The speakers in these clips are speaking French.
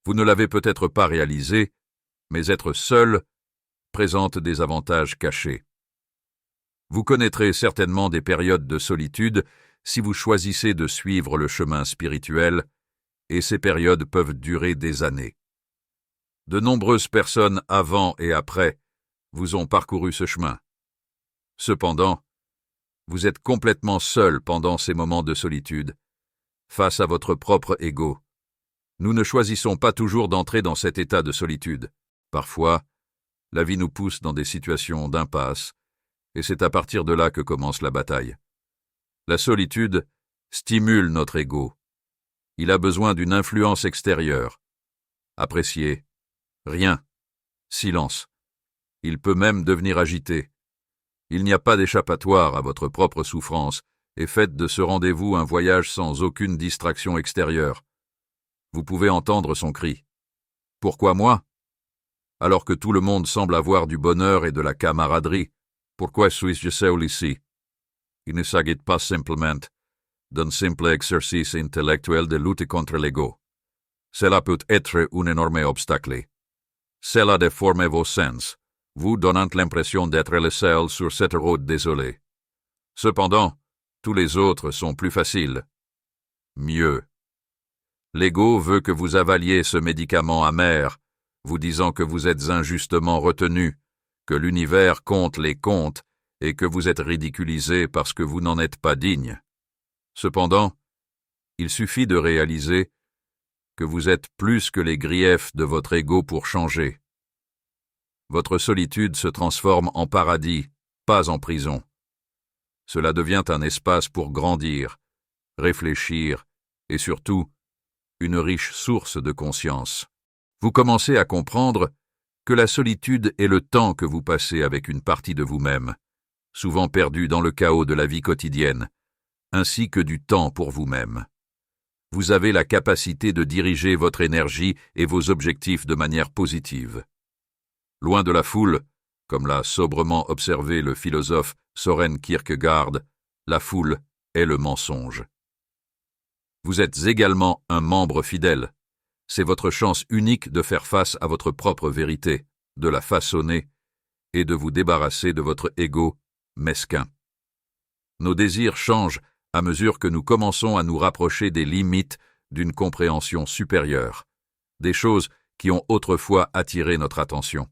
Vous ne l'avez peut-être pas réalisé, mais être seul présente des avantages cachés. Vous connaîtrez certainement des périodes de solitude si vous choisissez de suivre le chemin spirituel, et ces périodes peuvent durer des années. De nombreuses personnes avant et après vous ont parcouru ce chemin. Cependant, vous êtes complètement seul pendant ces moments de solitude, face à votre propre ego. Nous ne choisissons pas toujours d'entrer dans cet état de solitude. Parfois, la vie nous pousse dans des situations d'impasse, et c'est à partir de là que commence la bataille. La solitude stimule notre ego. Il a besoin d'une influence extérieure. Appréciez. Rien. Silence. Il peut même devenir agité. Il n'y a pas d'échappatoire à votre propre souffrance, et faites de ce rendez-vous un voyage sans aucune distraction extérieure. Vous pouvez entendre son cri. Pourquoi moi? Alors que tout le monde semble avoir du bonheur et de la camaraderie, pourquoi suis-je seul ici? Il ne s'agit pas simplement d'un simple exercice intellectuel de lutte contre l'ego. Cela peut être un énorme obstacle. Cela déforme vos sens, vous donnant l'impression d'être le seul sur cette route désolée. Cependant, tous les autres sont plus faciles. Mieux. L'ego veut que vous avaliez ce médicament amer, vous disant que vous êtes injustement retenu, que l'univers compte les comptes et que vous êtes ridiculisé parce que vous n'en êtes pas digne. Cependant, il suffit de réaliser que vous êtes plus que les griefs de votre ego pour changer. Votre solitude se transforme en paradis, pas en prison. Cela devient un espace pour grandir, réfléchir et surtout, une riche source de conscience. Vous commencez à comprendre que la solitude est le temps que vous passez avec une partie de vous-même, souvent perdu dans le chaos de la vie quotidienne, ainsi que du temps pour vous-même. Vous avez la capacité de diriger votre énergie et vos objectifs de manière positive. Loin de la foule, comme l'a sobrement observé le philosophe Søren Kierkegaard, la foule est le mensonge. Vous êtes également un membre fidèle. C'est votre chance unique de faire face à votre propre vérité, de la façonner et de vous débarrasser de votre ego mesquin. Nos désirs changent à mesure que nous commençons à nous rapprocher des limites d'une compréhension supérieure, des choses qui ont autrefois attiré notre attention.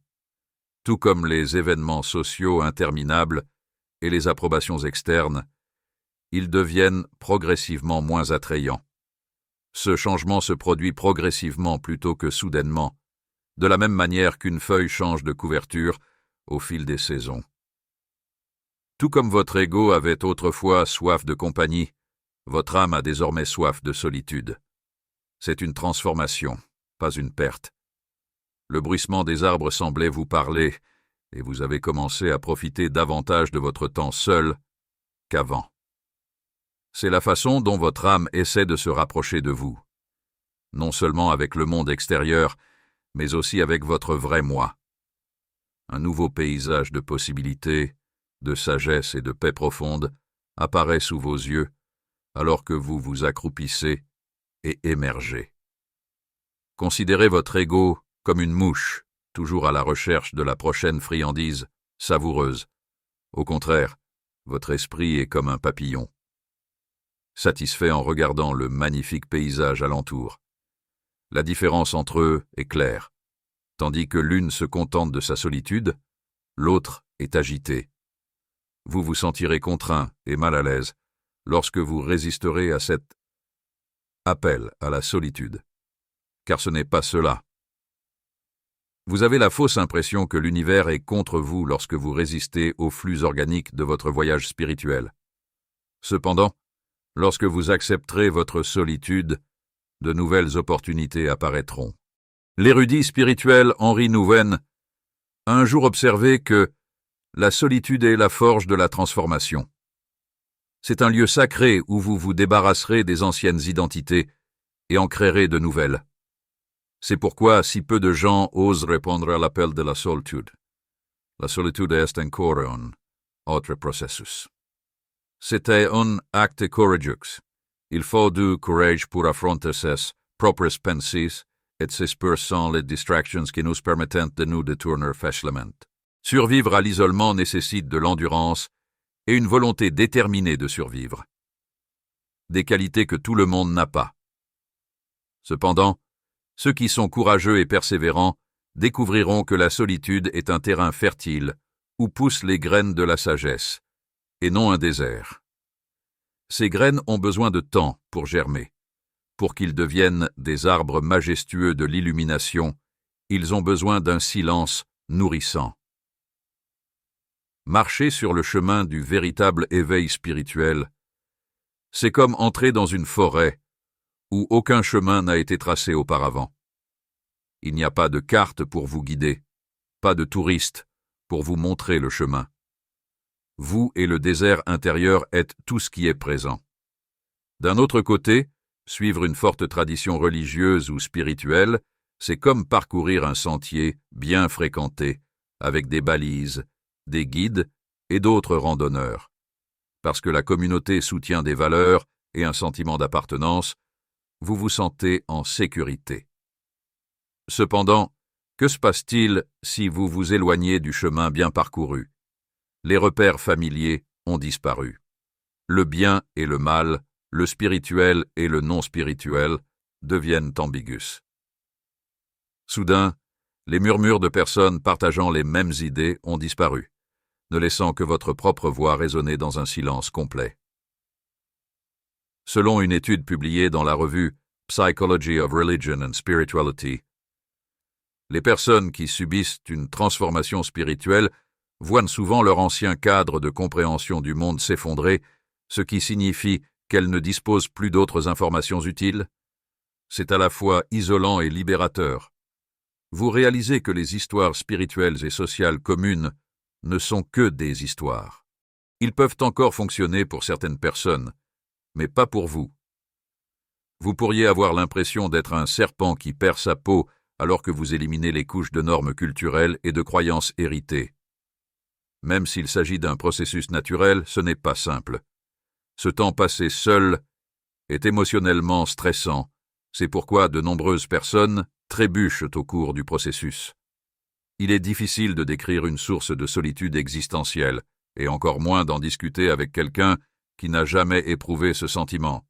Tout comme les événements sociaux interminables et les approbations externes, ils deviennent progressivement moins attrayants. Ce changement se produit progressivement plutôt que soudainement, de la même manière qu'une feuille change de couverture au fil des saisons. Tout comme votre ego avait autrefois soif de compagnie, votre âme a désormais soif de solitude. C'est une transformation, pas une perte. Le bruissement des arbres semblait vous parler, et vous avez commencé à profiter davantage de votre temps seul qu'avant. C'est la façon dont votre âme essaie de se rapprocher de vous, non seulement avec le monde extérieur, mais aussi avec votre vrai moi. Un nouveau paysage de possibilités, de sagesse et de paix profonde apparaît sous vos yeux, alors que vous vous accroupissez et émergez. Considérez votre ego comme une mouche, toujours à la recherche de la prochaine friandise savoureuse. Au contraire, votre esprit est comme un papillon, satisfait en regardant le magnifique paysage alentour. La différence entre eux est claire. Tandis que l'une se contente de sa solitude, l'autre est agitée. Vous vous sentirez contraint et mal à l'aise lorsque vous résisterez à cet appel à la solitude, car ce n'est pas cela. Vous avez la fausse impression que l'univers est contre vous lorsque vous résistez au flux organique de votre voyage spirituel. Cependant, lorsque vous accepterez votre solitude, de nouvelles opportunités apparaîtront. L'érudit spirituel Henri Nouwen a un jour observé que la solitude est la forge de la transformation. C'est un lieu sacré où vous vous débarrasserez des anciennes identités et en créerez de nouvelles. C'est pourquoi si peu de gens osent répondre à l'appel de la solitude. La solitude est encore un autre processus. C'était un acte courageux. Il faut du courage pour affronter ses propres pensées et s'espère sans les distractions qui nous permettent de nous détourner facilement. Survivre à l'isolement nécessite de l'endurance et une volonté déterminée de survivre. Des qualités que tout le monde n'a pas. Cependant, ceux qui sont courageux et persévérants découvriront que la solitude est un terrain fertile où poussent les graines de la sagesse, et non un désert. Ces graines ont besoin de temps pour germer. Pour qu'ils deviennent des arbres majestueux de l'illumination, ils ont besoin d'un silence nourrissant. Marcher sur le chemin du véritable éveil spirituel, c'est comme entrer dans une forêt où aucun chemin n'a été tracé auparavant. Il n'y a pas de carte pour vous guider, pas de touriste pour vous montrer le chemin. Vous et le désert intérieur êtes tout ce qui est présent. D'un autre côté, suivre une forte tradition religieuse ou spirituelle, c'est comme parcourir un sentier bien fréquenté, avec des balises, des guides et d'autres randonneurs. Parce que la communauté soutient des valeurs et un sentiment d'appartenance, vous vous sentez en sécurité. Cependant, que se passe-t-il si vous vous éloignez du chemin bien parcouru? Les repères familiers ont disparu. Le bien et le mal, le spirituel et le non-spirituel deviennent ambigus. Soudain, les murmures de personnes partageant les mêmes idées ont disparu, ne laissant que votre propre voix résonner dans un silence complet. Selon une étude publiée dans la revue Psychology of Religion and Spirituality, les personnes qui subissent une transformation spirituelle voient souvent leur ancien cadre de compréhension du monde s'effondrer, ce qui signifie qu'elles ne disposent plus d'autres informations utiles. C'est à la fois isolant et libérateur. Vous réalisez que les histoires spirituelles et sociales communes ne sont que des histoires. Ils peuvent encore fonctionner pour certaines personnes, mais pas pour vous. Vous pourriez avoir l'impression d'être un serpent qui perd sa peau alors que vous éliminez les couches de normes culturelles et de croyances héritées. Même s'il s'agit d'un processus naturel, ce n'est pas simple. Ce temps passé seul est émotionnellement stressant. C'est pourquoi de nombreuses personnes trébuchent au cours du processus. Il est difficile de décrire une source de solitude existentielle, et encore moins d'en discuter avec quelqu'un qui n'a jamais éprouvé ce sentiment.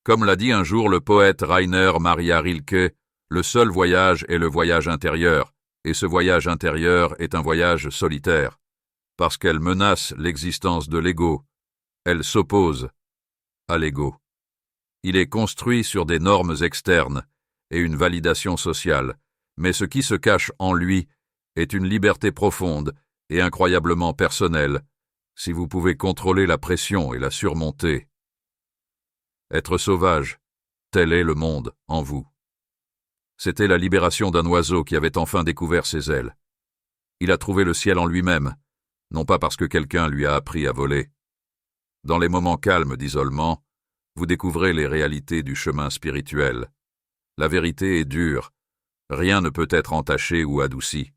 Comme l'a dit un jour le poète Rainer Maria Rilke, le seul voyage est le voyage intérieur, et ce voyage intérieur est un voyage solitaire, parce qu'elle menace l'existence de l'ego. Elle s'oppose à l'ego. Il est construit sur des normes externes et une validation sociale, mais ce qui se cache en lui est une liberté profonde et incroyablement personnelle, si vous pouvez contrôler la pression et la surmonter. Être sauvage, tel est le monde en vous. C'était la libération d'un oiseau qui avait enfin découvert ses ailes. Il a trouvé le ciel en lui-même, non pas parce que quelqu'un lui a appris à voler. Dans les moments calmes d'isolement, vous découvrez les réalités du chemin spirituel. La vérité est dure. Rien ne peut être entaché ou adouci.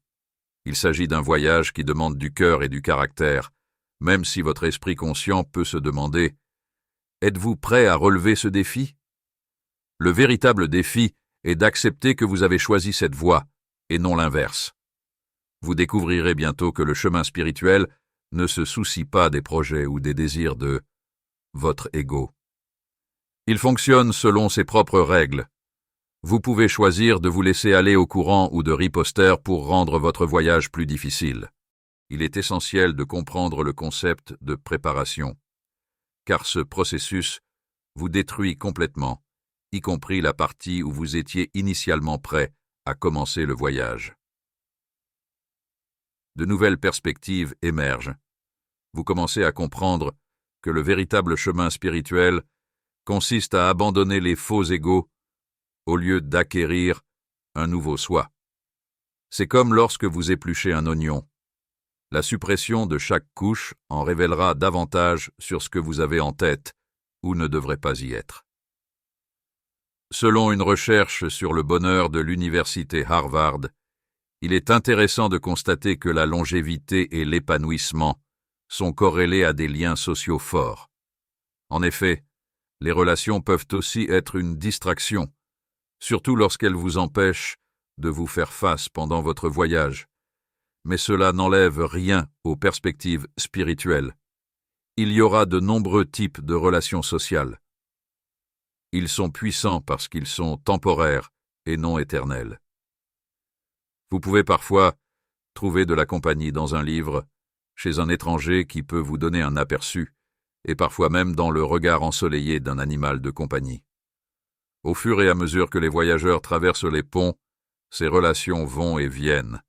Il s'agit d'un voyage qui demande du cœur et du caractère, même si votre esprit conscient peut se demander « Êtes-vous prêt à relever ce défi ?» Le véritable défi est d'accepter que vous avez choisi cette voie, et non l'inverse. Vous découvrirez bientôt que le chemin spirituel ne se soucie pas des projets ou des désirs de votre ego. Il fonctionne selon ses propres règles. Vous pouvez choisir de vous laisser aller au courant ou de riposter pour rendre votre voyage plus difficile. Il est essentiel de comprendre le concept de préparation, car ce processus vous détruit complètement, y compris la partie où vous étiez initialement prêt à commencer le voyage. De nouvelles perspectives émergent. Vous commencez à comprendre que le véritable chemin spirituel consiste à abandonner les faux égos au lieu d'acquérir un nouveau soi. C'est comme lorsque vous épluchez un oignon. La suppression de chaque couche en révélera davantage sur ce que vous avez en tête ou ne devrait pas y être. Selon une recherche sur le bonheur de l'université Harvard, il est intéressant de constater que la longévité et l'épanouissement sont corrélés à des liens sociaux forts. En effet, les relations peuvent aussi être une distraction, surtout lorsqu'elles vous empêchent de vous faire face pendant votre voyage. Mais cela n'enlève rien aux perspectives spirituelles. Il y aura de nombreux types de relations sociales. Ils sont puissants parce qu'ils sont temporaires et non éternels. Vous pouvez parfois trouver de la compagnie dans un livre, chez un étranger qui peut vous donner un aperçu, et parfois même dans le regard ensoleillé d'un animal de compagnie. Au fur et à mesure que les voyageurs traversent les ponts, ces relations vont et viennent,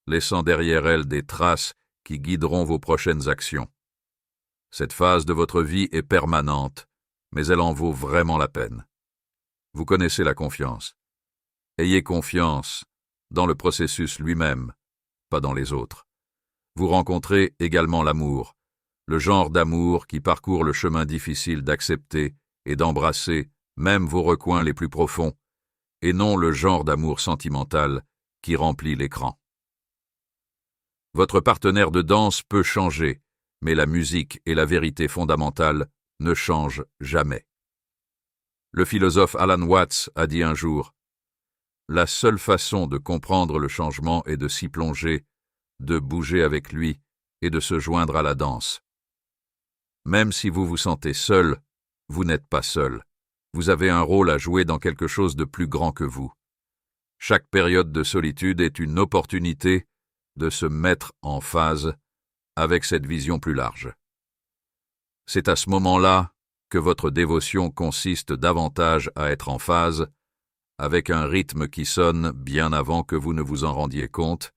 laissant derrière elles des traces qui guideront vos prochaines actions. Cette phase de votre vie est permanente, mais elle en vaut vraiment la peine. Vous connaissez la confiance. Ayez confiance dans le processus lui-même, pas dans les autres. Vous rencontrez également l'amour, le genre d'amour qui parcourt le chemin difficile d'accepter et d'embrasser même vos recoins les plus profonds, et non le genre d'amour sentimental qui remplit l'écran. Votre partenaire de danse peut changer, mais la musique et la vérité fondamentale ne changent jamais. Le philosophe Alan Watts a dit un jour « La seule façon de comprendre le changement est de s'y plonger, de bouger avec lui et de se joindre à la danse. » Même si vous vous sentez seul, vous n'êtes pas seul. Vous avez un rôle à jouer dans quelque chose de plus grand que vous. Chaque période de solitude est une opportunité de se mettre en phase avec cette vision plus large. C'est à ce moment-là que votre dévotion consiste davantage à être en phase avec un rythme qui sonne bien avant que vous ne vous en rendiez compte,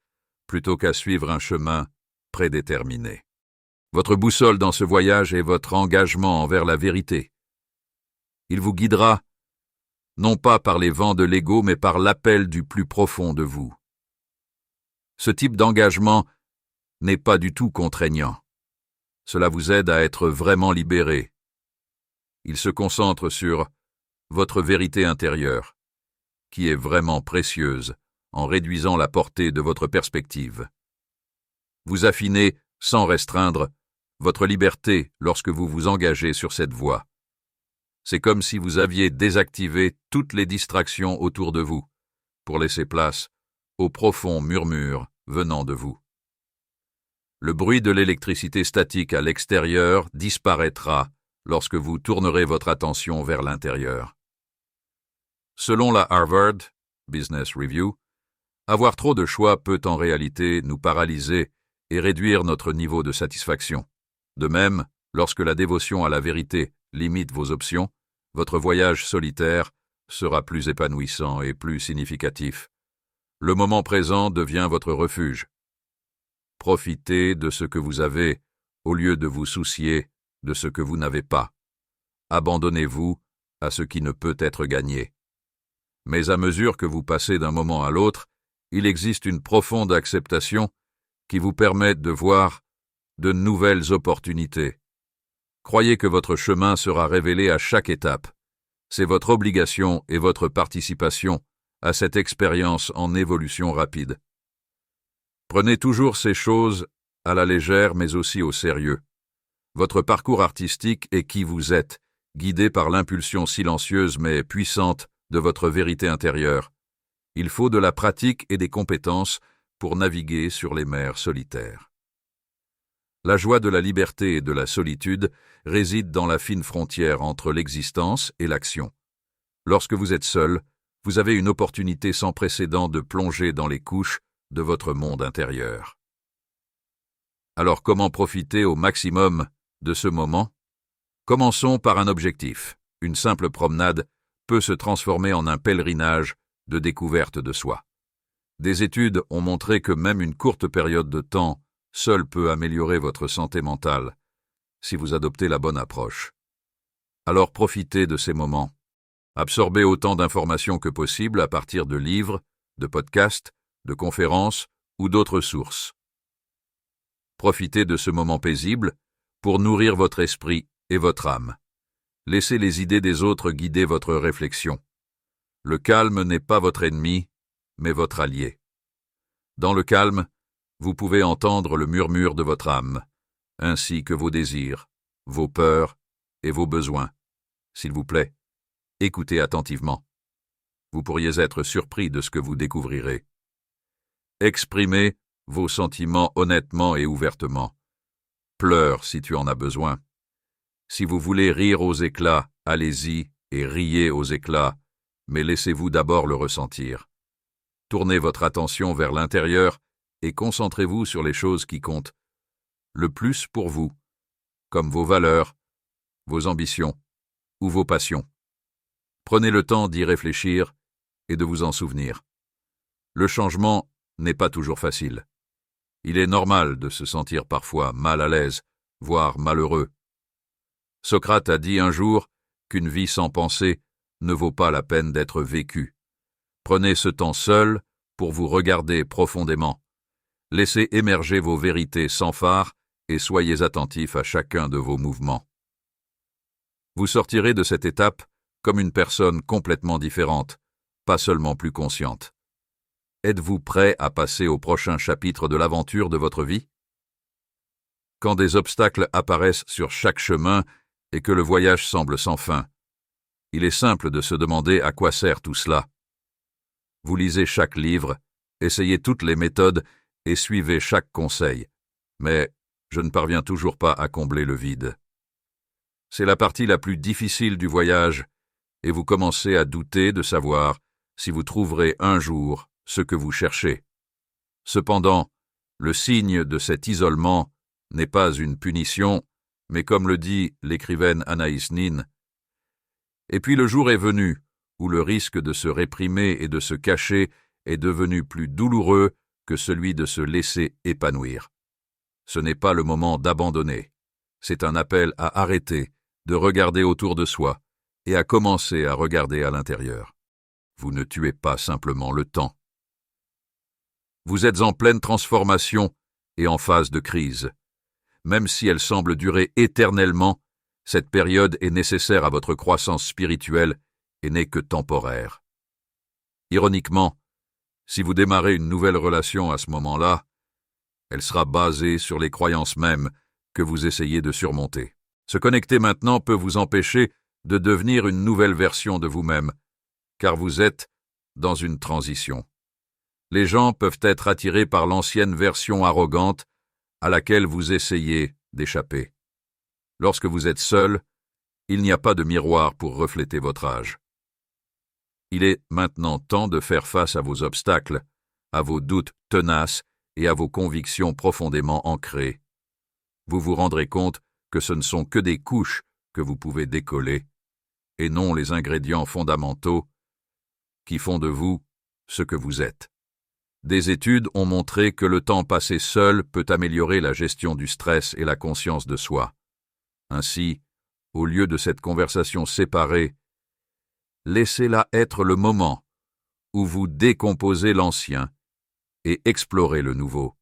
plutôt qu'à suivre un chemin prédéterminé. Votre boussole dans ce voyage est votre engagement envers la vérité. Il vous guidera, non pas par les vents de l'ego, mais par l'appel du plus profond de vous. Ce type d'engagement n'est pas du tout contraignant. Cela vous aide à être vraiment libéré. Il se concentre sur votre vérité intérieure, qui est vraiment précieuse en réduisant la portée de votre perspective. Vous affinez, sans restreindre, votre liberté lorsque vous vous engagez sur cette voie. C'est comme si vous aviez désactivé toutes les distractions autour de vous, pour laisser place au profond murmure venant de vous. Le bruit de l'électricité statique à l'extérieur disparaîtra lorsque vous tournerez votre attention vers l'intérieur. Selon la Harvard Business Review, avoir trop de choix peut en réalité nous paralyser et réduire notre niveau de satisfaction. De même, lorsque la dévotion à la vérité limite vos options, votre voyage solitaire sera plus épanouissant et plus significatif. Le moment présent devient votre refuge. Profitez de ce que vous avez au lieu de vous soucier de ce que vous n'avez pas. Abandonnez-vous à ce qui ne peut être gagné. Mais à mesure que vous passez d'un moment à l'autre, il existe une profonde acceptation qui vous permet de voir de nouvelles opportunités. Croyez que votre chemin sera révélé à chaque étape. C'est votre obligation et votre participation à cette expérience en évolution rapide. Prenez toujours ces choses à la légère mais aussi au sérieux. Votre parcours artistique est qui vous êtes, guidé par l'impulsion silencieuse mais puissante de votre vérité intérieure. Il faut de la pratique et des compétences pour naviguer sur les mers solitaires. La joie de la liberté et de la solitude réside dans la fine frontière entre l'existence et l'action. Lorsque vous êtes seul, vous avez une opportunité sans précédent de plonger dans les couches de votre monde intérieur. Alors comment profiter au maximum de ce moment? Commençons par un objectif. Une simple promenade peut se transformer en un pèlerinage de découverte de soi. Des études ont montré que même une courte période de temps seule peut améliorer votre santé mentale, si vous adoptez la bonne approche. Alors profitez de ces moments. Absorbez autant d'informations que possible à partir de livres, de podcasts, de conférences ou d'autres sources. Profitez de ce moment paisible pour nourrir votre esprit et votre âme. Laissez les idées des autres guider votre réflexion. Le calme n'est pas votre ennemi, mais votre allié. Dans le calme, vous pouvez entendre le murmure de votre âme, ainsi que vos désirs, vos peurs et vos besoins. S'il vous plaît, écoutez attentivement. Vous pourriez être surpris de ce que vous découvrirez. Exprimez vos sentiments honnêtement et ouvertement. Pleure si tu en as besoin. Si vous voulez rire aux éclats, allez-y et riez aux éclats, mais laissez-vous d'abord le ressentir. Tournez votre attention vers l'intérieur et concentrez-vous sur les choses qui comptent le plus pour vous, comme vos valeurs, vos ambitions ou vos passions. Prenez le temps d'y réfléchir et de vous en souvenir. Le changement n'est pas toujours facile. Il est normal de se sentir parfois mal à l'aise, voire malheureux. Socrate a dit un jour qu'une vie sans pensée ne vaut pas la peine d'être vécue. Prenez ce temps seul pour vous regarder profondément. Laissez émerger vos vérités sans phare et soyez attentifs à chacun de vos mouvements. Vous sortirez de cette étape comme une personne complètement différente, pas seulement plus consciente. Êtes-vous prêt à passer au prochain chapitre de l'aventure de votre vie? Quand des obstacles apparaissent sur chaque chemin et que le voyage semble sans fin, il est simple de se demander à quoi sert tout cela. Vous lisez chaque livre, essayez toutes les méthodes et suivez chaque conseil, mais je ne parviens toujours pas à combler le vide. C'est la partie la plus difficile du voyage, et vous commencez à douter de savoir si vous trouverez un jour ce que vous cherchez. Cependant, le signe de cet isolement n'est pas une punition, mais comme le dit l'écrivaine Anaïs Nin, « Et puis le jour est venu où le risque de se réprimer et de se cacher est devenu plus douloureux que celui de se laisser épanouir. Ce n'est pas le moment d'abandonner. C'est un appel à arrêter, de regarder autour de soi et à commencer à regarder à l'intérieur. Vous ne tuez pas simplement le temps. Vous êtes en pleine transformation et en phase de crise. Même si elle semble durer éternellement, cette période est nécessaire à votre croissance spirituelle et n'est que temporaire. Ironiquement, si vous démarrez une nouvelle relation à ce moment-là, elle sera basée sur les croyances mêmes que vous essayez de surmonter. Se connecter maintenant peut vous empêcher de devenir une nouvelle version de vous-même, car vous êtes dans une transition. Les gens peuvent être attirés par l'ancienne version arrogante à laquelle vous essayez d'échapper. Lorsque vous êtes seul, il n'y a pas de miroir pour refléter votre âge. Il est maintenant temps de faire face à vos obstacles, à vos doutes tenaces et à vos convictions profondément ancrées. Vous vous rendrez compte que ce ne sont que des couches que vous pouvez décoller, et non les ingrédients fondamentaux qui font de vous ce que vous êtes. Des études ont montré que le temps passé seul peut améliorer la gestion du stress et la conscience de soi. Ainsi, au lieu de cette conversation séparée, laissez-la être le moment où vous décomposez l'ancien et explorez le nouveau.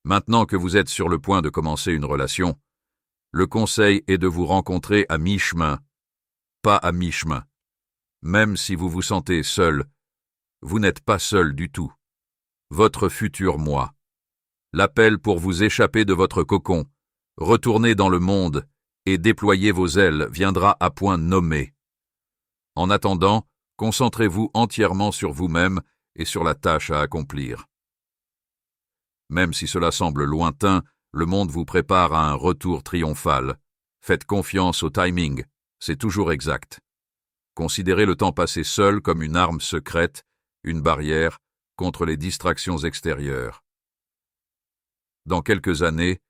Maintenant que vous êtes sur le point de commencer une relation, le conseil est de vous rencontrer à mi-chemin, pas à mi-chemin. Même si vous vous sentez seul, vous n'êtes pas seul du tout. Votre futur moi. L'appel pour vous échapper de votre cocon, retourner dans le monde et déployer vos ailes viendra à point nommé. En attendant, concentrez-vous entièrement sur vous-même et sur la tâche à accomplir. Même si cela semble lointain, le monde vous prépare à un retour triomphal. Faites confiance au timing, c'est toujours exact. Considérez le temps passé seul comme une arme secrète, une barrière contre les distractions extérieures. Dans quelques années,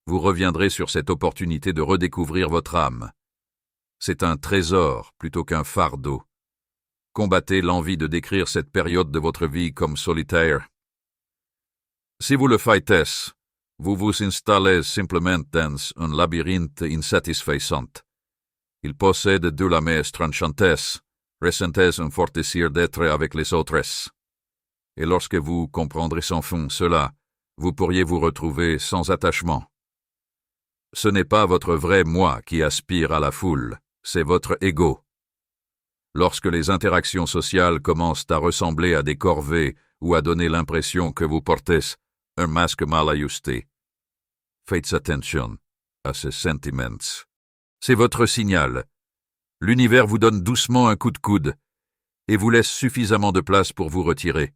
vous reviendrez sur cette opportunité de redécouvrir votre âme. C'est un trésor plutôt qu'un fardeau. Combattez l'envie de décrire cette période de votre vie comme solitaire. Si vous le faites, vous vous installez simplement dans un labyrinthe insatisfaisant. Il possède de la messe tranchantes, ressentez un fort désir d'être avec les autres. Et lorsque vous comprendrez sans fond cela, vous pourriez vous retrouver sans attachement. Ce n'est pas votre vrai moi qui aspire à la foule, c'est votre ego. Lorsque les interactions sociales commencent à ressembler à des corvées ou à donner l'impression que vous portez un masque mal ajusté, faites attention à ces sentiments. C'est votre signal. L'univers vous donne doucement un coup de coude. et vous laisse suffisamment de place pour vous retirer.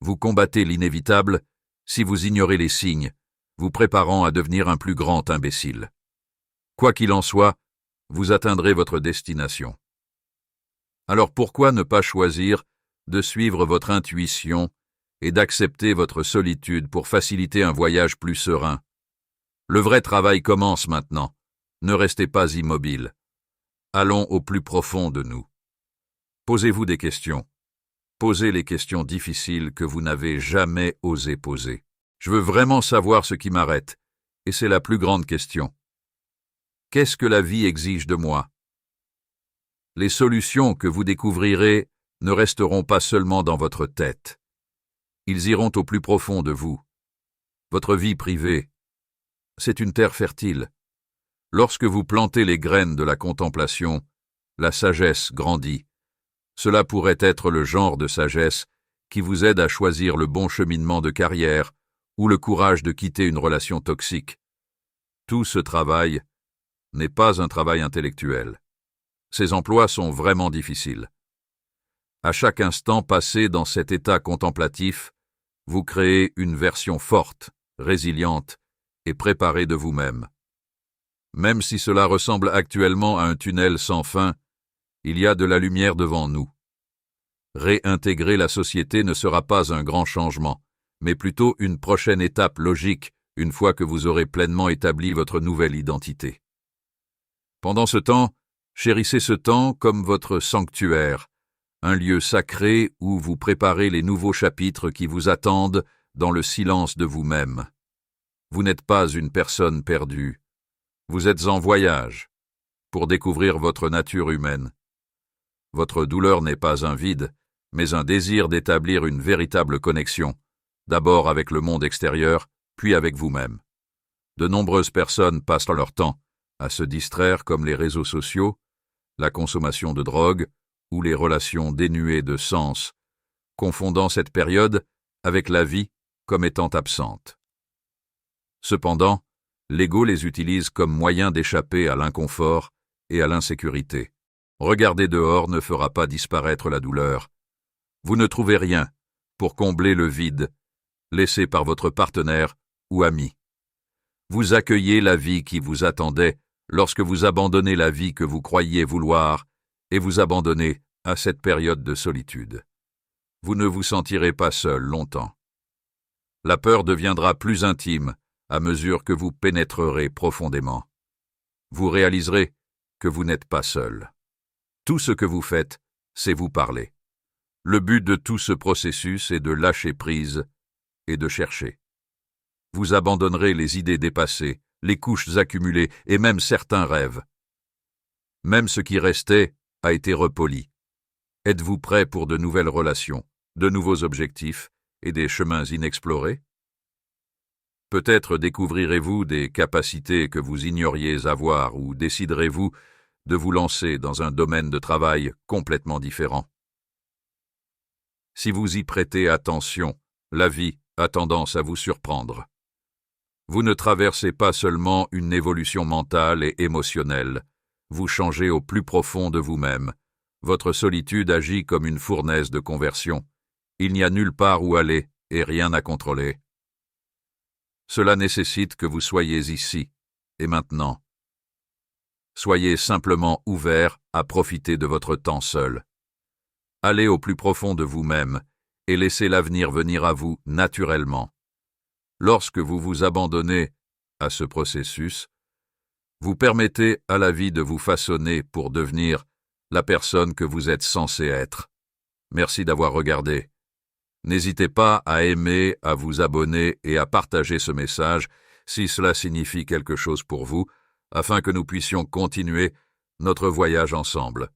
Vous combattez l'inévitable si vous ignorez les signes, vous préparant à devenir un plus grand imbécile. Quoi qu'il en soit, vous atteindrez votre destination. Alors pourquoi ne pas choisir de suivre votre intuition et d'accepter votre solitude pour faciliter un voyage plus serein? Le vrai travail commence maintenant. Ne restez pas immobile. Allons au plus profond de nous. Posez-vous des questions. Posez les questions difficiles que vous n'avez jamais osé poser. Je veux vraiment savoir ce qui m'arrête, et c'est la plus grande question. Qu'est-ce que la vie exige de moi? Les solutions que vous découvrirez ne resteront pas seulement dans votre tête. Ils iront au plus profond de vous. Votre vie privée, c'est une terre fertile. Lorsque vous plantez les graines de la contemplation, la sagesse grandit. Cela pourrait être le genre de sagesse qui vous aide à choisir le bon cheminement de carrière ou le courage de quitter une relation toxique. Tout ce travail n'est pas un travail intellectuel. Ces emplois sont vraiment difficiles. À chaque instant passé dans cet état contemplatif, vous créez une version forte, résiliente et préparée de vous-même. Même si cela ressemble actuellement à un tunnel sans fin, il y a de la lumière devant nous. Réintégrer la société ne sera pas un grand changement, mais plutôt une prochaine étape logique une fois que vous aurez pleinement établi votre nouvelle identité. Pendant ce temps, chérissez ce temps comme votre sanctuaire, un lieu sacré où vous préparez les nouveaux chapitres qui vous attendent dans le silence de vous-même. Vous n'êtes pas une personne perdue. Vous êtes en voyage pour découvrir votre nature humaine. Votre douleur n'est pas un vide, mais un désir d'établir une véritable connexion, d'abord avec le monde extérieur, puis avec vous-même. De nombreuses personnes passent leur temps à se distraire comme les réseaux sociaux, la consommation de drogue ou les relations dénuées de sens, confondant cette période avec la vie comme étant absente. Cependant, l'ego les utilise comme moyen d'échapper à l'inconfort et à l'insécurité. Regarder dehors ne fera pas disparaître la douleur. Vous ne trouvez rien pour combler le vide laissé par votre partenaire ou ami. Vous accueillez la vie qui vous attendait lorsque vous abandonnez la vie que vous croyiez vouloir et vous abandonnez à cette période de solitude. Vous ne vous sentirez pas seul longtemps. La peur deviendra plus intime à mesure que vous pénétrerez profondément. Vous réaliserez que vous n'êtes pas seul. Tout ce que vous faites, c'est vous parler. Le but de tout ce processus est de lâcher prise et de chercher. Vous abandonnerez les idées dépassées, les couches accumulées et même certains rêves. Même ce qui restait a été repoli. Êtes-vous prêt pour de nouvelles relations, de nouveaux objectifs et des chemins inexplorés? Peut-être découvrirez-vous des capacités que vous ignoriez avoir ou déciderez-vous de vous lancer dans un domaine de travail complètement différent. Si vous y prêtez attention, la vie a tendance à vous surprendre. Vous ne traversez pas seulement une évolution mentale et émotionnelle, vous changez au plus profond de vous-même. Votre solitude agit comme une fournaise de conversion. Il n'y a nulle part où aller et rien à contrôler. Cela nécessite que vous soyez ici et maintenant. Soyez simplement ouvert à profiter de votre temps seul. Allez au plus profond de vous-même et laissez l'avenir venir à vous naturellement. Lorsque vous vous abandonnez à ce processus, vous permettez à la vie de vous façonner pour devenir la personne que vous êtes censé être. Merci d'avoir regardé. N'hésitez pas à aimer, à vous abonner et à partager ce message si cela signifie quelque chose pour vous, afin que nous puissions continuer notre voyage ensemble.